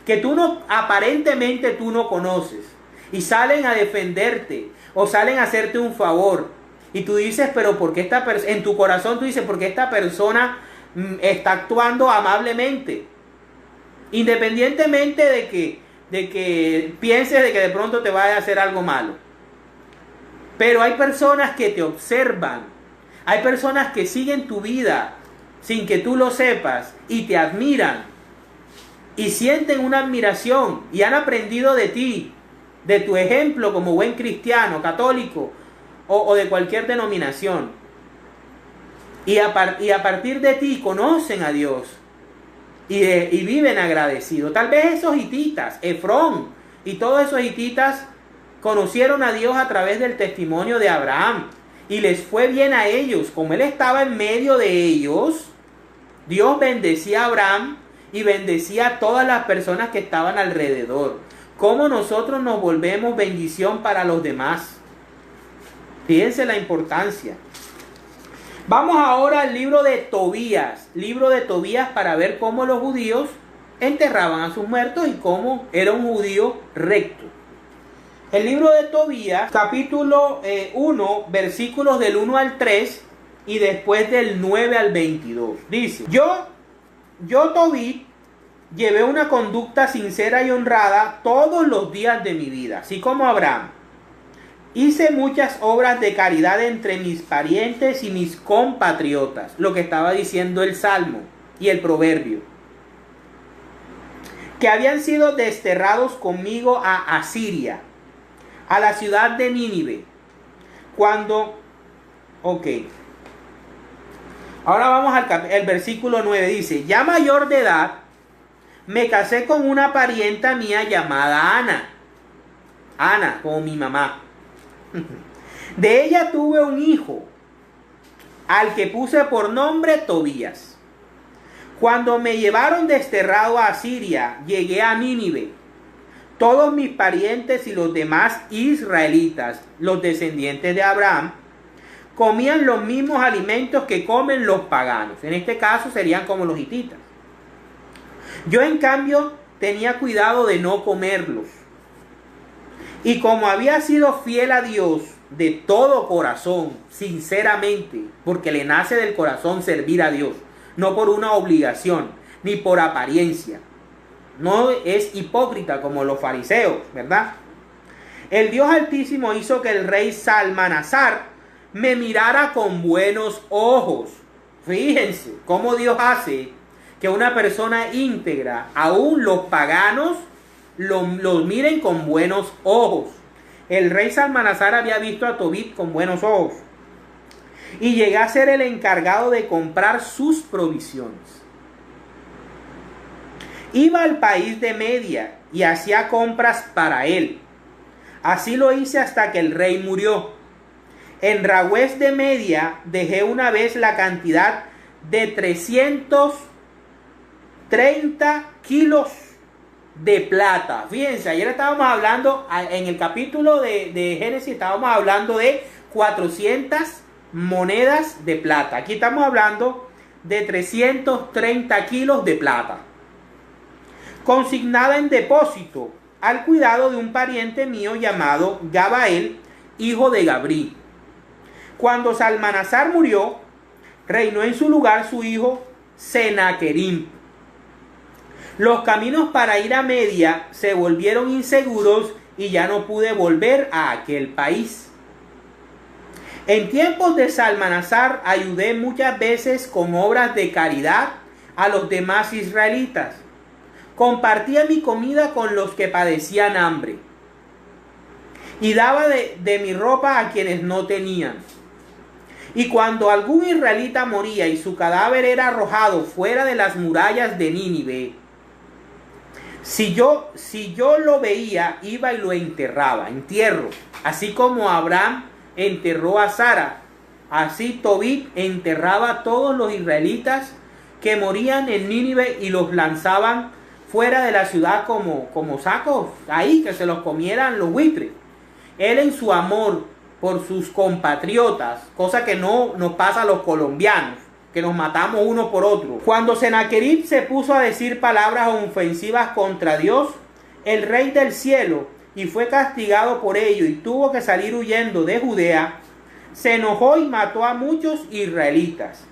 que aparentemente tú no conoces, y salen a defenderte o salen a hacerte un favor. Y tú dices, pero ¿por qué en tu corazón tú dices, ¿por qué esta persona está actuando amablemente? Independientemente de que pienses de que de pronto te vaya a hacer algo malo. Pero hay personas que te observan, hay personas que siguen tu vida sin que tú lo sepas y te admiran y sienten una admiración y han aprendido de ti, de tu ejemplo como buen cristiano, católico o de cualquier denominación. Y a partir de ti conocen a Dios y viven agradecidos. Tal vez esos hititas, Efrón y todos esos hititas, conocieron a Dios a través del testimonio de Abraham y les fue bien a ellos. Como él estaba en medio de ellos, Dios bendecía a Abraham y bendecía a todas las personas que estaban alrededor. ¿Cómo nosotros nos volvemos bendición para los demás? Fíjense la importancia. Vamos ahora al libro de Tobías. Libro de Tobías, para ver cómo los judíos enterraban a sus muertos y cómo era un judío recto. El libro de Tobías, capítulo 1, versículos del 1 al 3 y después del 9 al 22. Dice: Yo Tobit, llevé una conducta sincera y honrada todos los días de mi vida, así como Abraham. Hice muchas obras de caridad entre mis parientes y mis compatriotas. Lo que estaba diciendo el Salmo y el Proverbio. Que habían sido desterrados conmigo a Asiria, a la ciudad de Nínive. Ahora vamos al versículo 9. Dice: ya mayor de edad, me casé con una parienta mía llamada Ana. Ana, como mi mamá. De ella tuve un hijo, al que puse por nombre Tobías. Cuando me llevaron desterrado a Asiria, llegué a Nínive. Todos mis parientes y los demás israelitas, los descendientes de Abraham, comían los mismos alimentos que comen los paganos. En este caso serían como los hititas. Yo, en cambio, tenía cuidado de no comerlos. Y como había sido fiel a Dios de todo corazón, sinceramente, porque le nace del corazón servir a Dios, no por una obligación, ni por apariencia. No es hipócrita como los fariseos, ¿verdad? El Dios Altísimo hizo que el rey Salmanasar me mirara con buenos ojos. Fíjense cómo Dios hace que una persona íntegra, aún los paganos, los miren con buenos ojos. El rey Salmanasar había visto a Tobit con buenos ojos y llegué a ser el encargado de comprar sus provisiones. Iba al país de Media y hacía compras para él. Así lo hice hasta que el rey murió. En Ragüez de Media dejé una vez la cantidad de 330 kilos de plata. Fíjense, ayer estábamos hablando, en el capítulo de Génesis estábamos hablando de 400 monedas de plata. Aquí estamos hablando de 330 kilos de plata, consignada en depósito al cuidado de un pariente mío llamado Gabael, hijo de Gabri. Cuando Salmanasar murió, reinó en su lugar su hijo Senaquerib. Los caminos para ir a Media se volvieron inseguros y ya no pude volver a aquel país. En tiempos de Salmanasar ayudé muchas veces con obras de caridad a los demás israelitas. Compartía mi comida con los que padecían hambre y daba de mi ropa a quienes no tenían. Y cuando algún israelita moría y su cadáver era arrojado fuera de las murallas de Nínive, si yo lo veía, iba y lo enterraba, entierro. Así como Abraham enterró a Sara, así Tobit enterraba a todos los israelitas que morían en Nínive y los lanzaban fuera de la ciudad como sacos, ahí que se los comieran los buitres. Él, en su amor por sus compatriotas, cosa que no nos pasa a los colombianos, que nos matamos uno por otro. Cuando Sennacherib se puso a decir palabras ofensivas contra Dios, el rey del cielo, y fue castigado por ello y tuvo que salir huyendo de Judea, se enojó y mató a muchos israelitas.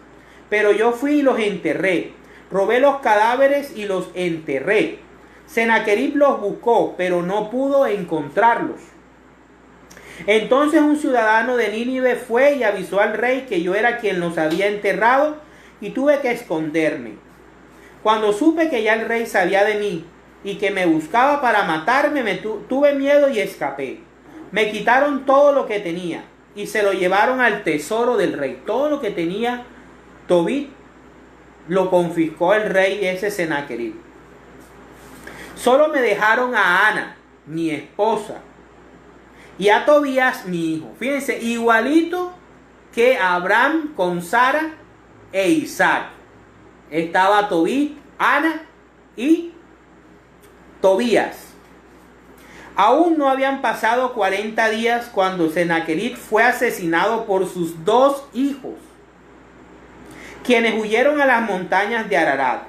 Pero yo fui y los enterré, robé los cadáveres y los enterré. Sennacherib los buscó, pero no pudo encontrarlos. Entonces un ciudadano de Nínive fue y avisó al rey que yo era quien los había enterrado y tuve que esconderme. Cuando supe que ya el rey sabía de mí y que me buscaba para matarme, tuve miedo y escapé. Me quitaron todo lo que tenía y se lo llevaron al tesoro del rey. Todo lo que tenía Tobit lo confiscó el rey ese Sennacherib. Solo me dejaron a Ana, mi esposa, y a Tobías, mi hijo. Fíjense, igualito que Abraham con Sara e Isaac. Estaba Tobit, Ana y Tobías. Aún no habían pasado 40 días cuando Sennacherib fue asesinado por sus 2 hijos, quienes huyeron a las montañas de Ararat.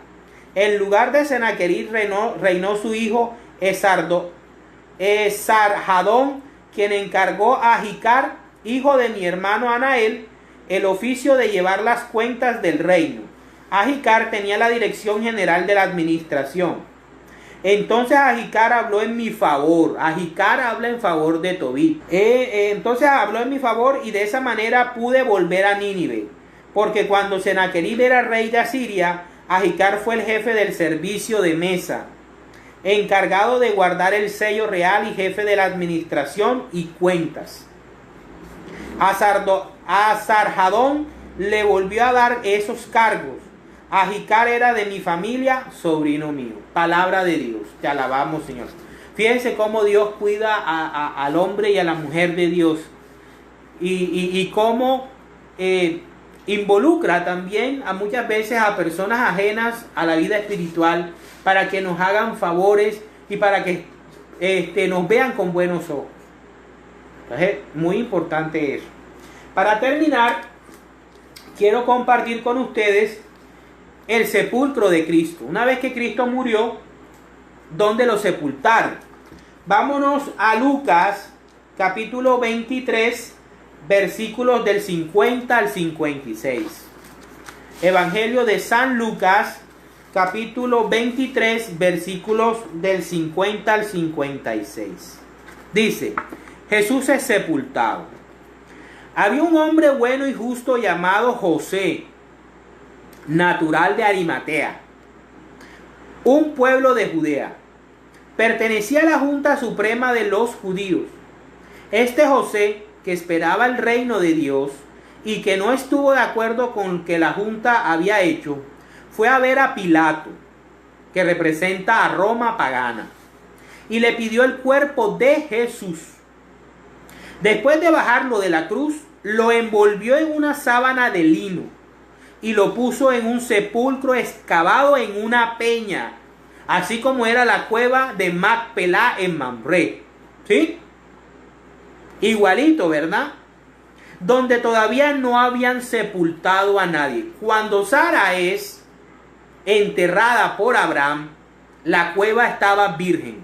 En lugar de Sennacherib reinó su hijo Esarhadón, quien encargó a Ahicar, hijo de mi hermano Anael, el oficio de llevar las cuentas del reino. Ahicar tenía la dirección general de la administración. Entonces Ahicar habló en mi favor. Ahicar habla en favor de Tobit. Entonces habló en mi favor y de esa manera pude volver a Nínive. Porque cuando Sennacherib era rey de Asiria, Ahicar fue el jefe del servicio de mesa, encargado de guardar el sello real y jefe de la administración y cuentas. A Sarhadón le volvió a dar esos cargos. Ahicar era de mi familia, sobrino mío. Palabra de Dios. Te alabamos, Señor. Fíjense cómo Dios cuida al hombre y a la mujer de Dios. Y cómo involucra también a muchas veces a personas ajenas a la vida espiritual para que nos hagan favores y para que nos vean con buenos ojos. Entonces, muy importante eso. Para terminar, quiero compartir con ustedes el sepulcro de Cristo. Una vez que Cristo murió, ¿dónde lo sepultaron? Vámonos a Lucas, capítulo 23, versículos del 50 al 56. Evangelio de San Lucas, capítulo 23, versículos del 50 al 56. Dice: Jesús es sepultado. Había un hombre bueno y justo llamado José, natural de Arimatea, un pueblo de Judea. Pertenecía a la Junta Suprema de los judíos. Este José, que esperaba el reino de Dios y que no estuvo de acuerdo con lo que la Junta había hecho, fue a ver a Pilato, que representa a Roma pagana, y le pidió el cuerpo de Jesús. Después de bajarlo de la cruz, lo envolvió en una sábana de lino y lo puso en un sepulcro excavado en una peña, así como era la cueva de Macpelá en Mamre. ¿Sí? Igualito, ¿verdad? Donde todavía no habían sepultado a nadie. Cuando Sara es enterrada por Abraham, la cueva estaba virgen.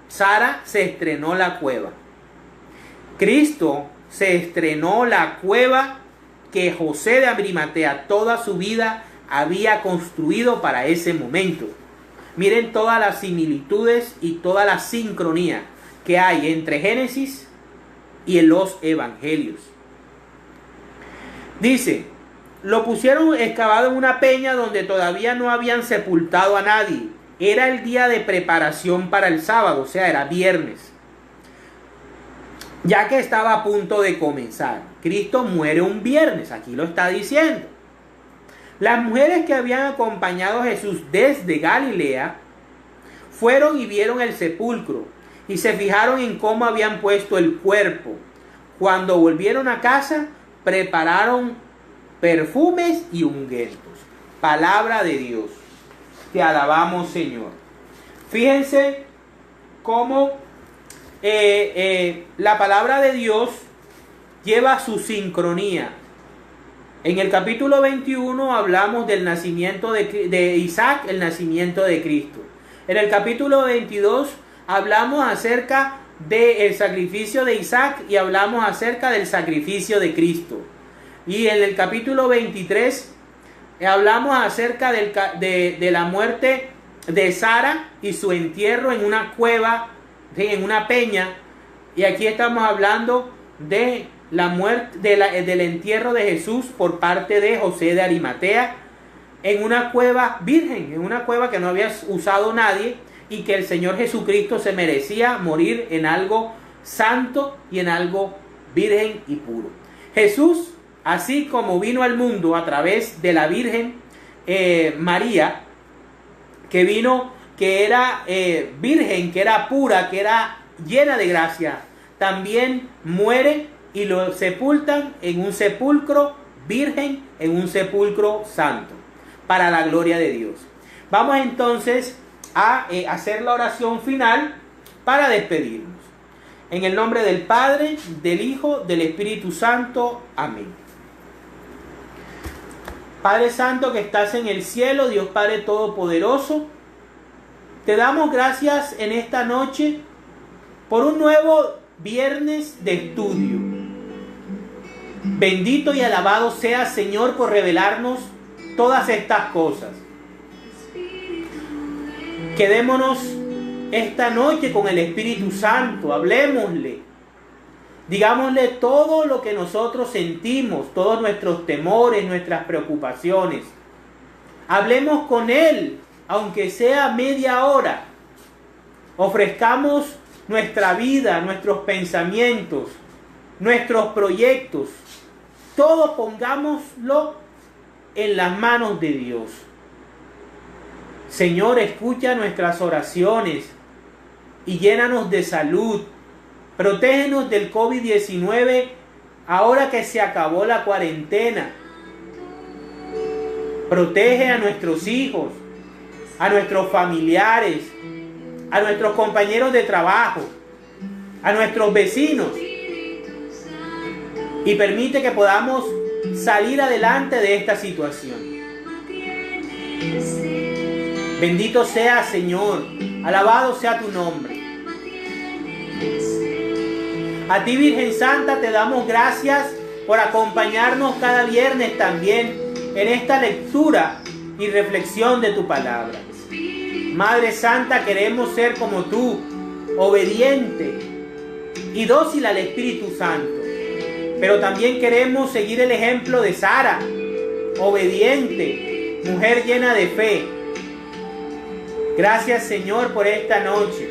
Sara se estrenó la cueva. Cristo se estrenó la cueva que José de Arimatea toda su vida había construido para ese momento. Miren todas las similitudes y toda la sincronía que hay entre Génesis y en los evangelios. Dice: lo pusieron excavado en una peña donde todavía no habían sepultado a nadie. Era el día de preparación para el sábado, o sea, era viernes, ya que estaba a punto de comenzar. Cristo muere un viernes, aquí lo está diciendo. Las mujeres que habían acompañado a Jesús desde Galilea fueron y vieron el sepulcro y se fijaron en cómo habían puesto el cuerpo. Cuando volvieron a casa, prepararon perfumes y ungüentos. Palabra de Dios. Te alabamos, Señor. Fíjense cómo la palabra de Dios lleva su sincronía. En el capítulo 21 hablamos del nacimiento de Isaac, el nacimiento de Cristo. En el capítulo 22 hablamos acerca del sacrificio de Isaac y hablamos acerca del sacrificio de Cristo. Y en el capítulo 23 hablamos acerca de la muerte de Sara y su entierro en una cueva, en una peña. Y aquí estamos hablando de la muerte, del entierro de Jesús por parte de José de Arimatea en una cueva virgen, en una cueva que no había usado nadie, y que el Señor Jesucristo se merecía morir en algo santo y en algo virgen y puro. Jesús, así como vino al mundo a través de la Virgen María, que vino, que era virgen, que era pura, que era llena de gracia, también muere y lo sepultan en un sepulcro virgen, en un sepulcro santo, para la gloria de Dios. Vamos entonces a hacer la oración final para despedirnos. En el nombre del Padre, del Hijo, del Espíritu Santo. Amén. Padre Santo que estás en el cielo, Dios Padre Todopoderoso, te damos gracias en esta noche por un nuevo viernes de estudio. Bendito y alabado sea, Señor, por revelarnos todas estas cosas. Quedémonos esta noche con el Espíritu Santo, hablemosle, digámosle todo lo que nosotros sentimos, todos nuestros temores, nuestras preocupaciones. Hablemos con Él, aunque sea media hora. Ofrezcamos nuestra vida, nuestros pensamientos, nuestros proyectos. Todo pongámoslo en las manos de Dios. Señor, escucha nuestras oraciones y llénanos de salud. Protégenos del COVID-19 ahora que se acabó la cuarentena. Protege a nuestros hijos, a nuestros familiares, a nuestros compañeros de trabajo, a nuestros vecinos. Y permite que podamos salir adelante de esta situación. Bendito sea, Señor, alabado sea tu nombre. A ti, Virgen Santa, te damos gracias por acompañarnos cada viernes también en esta lectura y reflexión de tu palabra. Madre Santa, queremos ser como tú, obediente y dócil al Espíritu Santo. Pero también queremos seguir el ejemplo de Sara, obediente, mujer llena de fe. Gracias, Señor, por esta noche.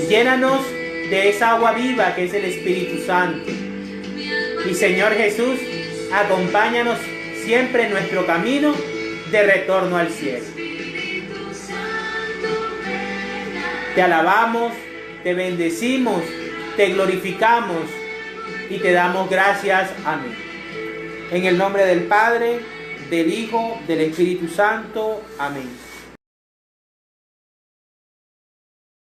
Llénanos de esa agua viva que es el Espíritu Santo. Y Señor Jesús, acompáñanos siempre en nuestro camino de retorno al cielo. Te alabamos, te bendecimos, te glorificamos y te damos gracias. Amén. En el nombre del Padre, del Hijo, del Espíritu Santo. Amén.